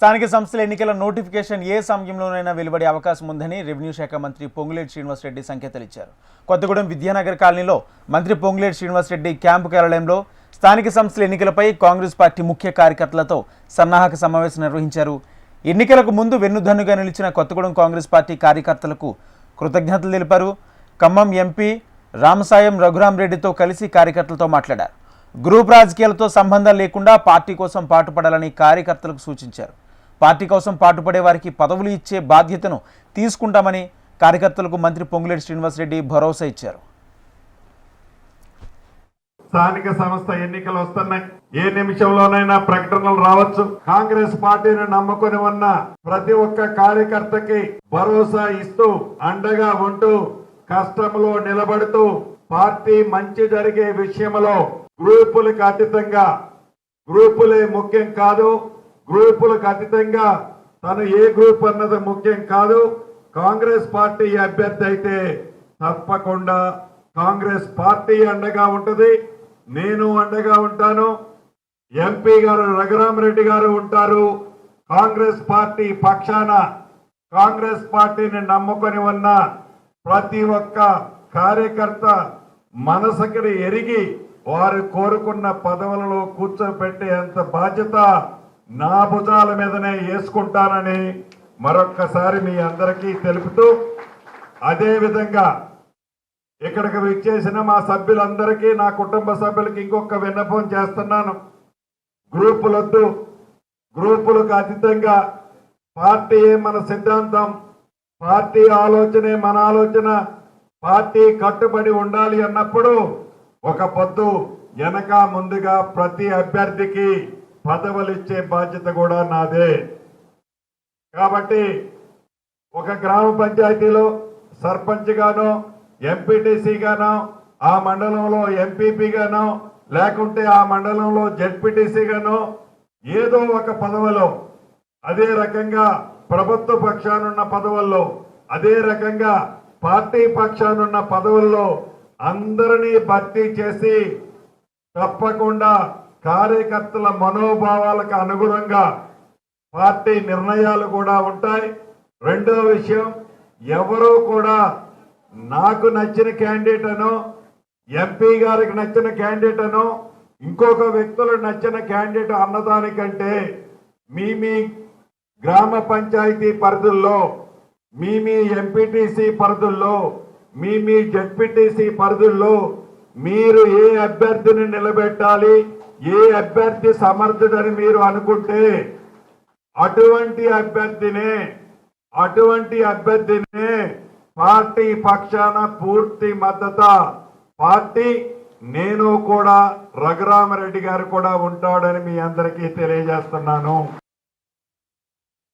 స్థానిక సంస్థల ఎన్నికల నోటిఫికేషన్ ఏ సమయంలోనైనా వెలువడే అవకాశం ఉందని రెవెన్యూ శాఖ మంత్రి పొంగులేటి శ్రీనివాసరెడ్డి సంకేతాలు ఇచ్చారు. కొత్తగూడెం విద్యానగర్ కాలనీలో మంత్రి పొంగులేటి శ్రీనివాసరెడ్డి క్యాంపు కార్యాలయంలో స్థానిక సంస్థల ఎన్నికలపై కాంగ్రెస్ పార్టీ ముఖ్య కార్యకర్తలతో సన్నాహక సమావేశం నిర్వహించారు. ఎన్నికలకు ముందు వెన్నుదన్నుగా నిలిచిన కొత్తగూడెం కాంగ్రెస్ పార్టీ కార్యకర్తలకు కృతజ్ఞతలు తెలిపారు. ఖమ్మం ఎంపీ రామసాయం రఘురామరెడ్డితో కలిసి కార్యకర్తలతో మాట్లాడారు. గ్రూప్ రాజకీయాలతో సంబంధం లేకుండా పార్టీ కోసం పాటుపడాలని కార్యకర్తలకు సూచించారు. పార్టీ కోసం పాటుపడే వారికి పదవులు ఇచ్చే బాధ్యతను తీసుకుంటామని కార్యకర్తలకు మంత్రి పొంగులేటి శ్రీనివాసరెడ్డి భరోసా ఇచ్చారు. స్థానిక సంస్థ ఎన్నికలు వస్తున్నాయి. ఏ నిమిషంలోనైనా ప్రకటనలు రావచ్చు. కాంగ్రెస్ పార్టీని నమ్ముకొని ఉన్న ప్రతి ఒక్క కార్యకర్తకి భరోసా ఇస్తూ అండగా ఉంటూ కష్టంలో నిలబడుతూ పార్టీ మంచి జరిగే విషయంలో గ్రూపులకు అతీతంగా, గ్రూపులే ముఖ్యం కాదు, గ్రూపులకు అతీతంగా తను ఏ గ్రూప్ అన్నది ముఖ్యం కాదు. కాంగ్రెస్ పార్టీ అభ్యర్థి అయితే తప్పకుండా కాంగ్రెస్ పార్టీ అండగా ఉంటుంది. నేను అండగా ఉంటాను. ఎంపీ గారు రఘురామరెడ్డి గారు ఉంటారు. కాంగ్రెస్ పార్టీ పక్షాన కాంగ్రెస్ పార్టీని నమ్ముకొని ఉన్న ప్రతి ఒక్క కార్యకర్త మనసుకి ఎరిగి వారు కోరుకున్న పదవులలో కూర్చోబెట్టేంత బాధ్యత నా భుజాల మీదనే వేసుకుంటానని మరొక్కసారి మీ అందరికీ తెలుపుతూ, అదేవిధంగా ఇక్కడికి విచ్చేసిన మా సభ్యులందరికీ, నా కుటుంబ సభ్యులకి ఇంకొక విన్నపం చేస్తున్నాను. గ్రూపులొద్దు, గ్రూపులకు అతీతంగా పార్టీ మన సిద్ధాంతం, పార్టీ ఆలోచనే మన ఆలోచన, పార్టీ కట్టుబడి ఉండాలి అన్నప్పుడు ఒక పొద్దు వెనక ముందుగా ప్రతి అభ్యర్థికి పదవులు ఇచ్చే బాధ్యత కూడా నాదే. కాబట్టి ఒక గ్రామ పంచాయతీలో సర్పంచ్ గానో, ఎంపీటీసీ గానో, ఆ మండలంలో ఎంపీపీ గానో, లేకుంటే ఆ మండలంలో జెడ్పీటీసీ గానో ఏదో ఒక పదవిలో, అదే రకంగా ప్రభుత్వ పక్షానున్న పదవుల్లో, అదే రకంగా పార్టీ పక్షానున్న పదవుల్లో అందరినీ భర్తీ చేసి తప్పకుండా కార్యకర్తల మనోభావాలకు అనుగుణంగా పార్టీ నిర్ణయాలు కూడా ఉంటాయి. రెండో విషయం, ఎవరూ కూడా నాకు నచ్చిన క్యాండిడేట్ అనో, ఎంపీ గారికి నచ్చిన క్యాండిడేట్ అనో, ఇంకొక వ్యక్తులకు నచ్చిన క్యాండిడేట్ అన్నదానికంటే మీ గ్రామ పంచాయతీ పరిధుల్లో, మీ ఎంపీటీసీ పరిధుల్లో, మీ జెడ్పీటీసీ పరిధుల్లో మీరు ఏ అభ్యర్థిని నిలబెట్టాలి, ఏ అభ్యర్థి సమర్థుడని మీరు అనుకుంటే అటువంటి అభ్యర్థినే పార్టీ పక్షాన పూర్తి మద్దతు పార్టీ, నేను కూడా రఘురామరెడ్డి గారు కూడా ఉంటాడని మీ అందరికీ తెలియజేస్తున్నాను.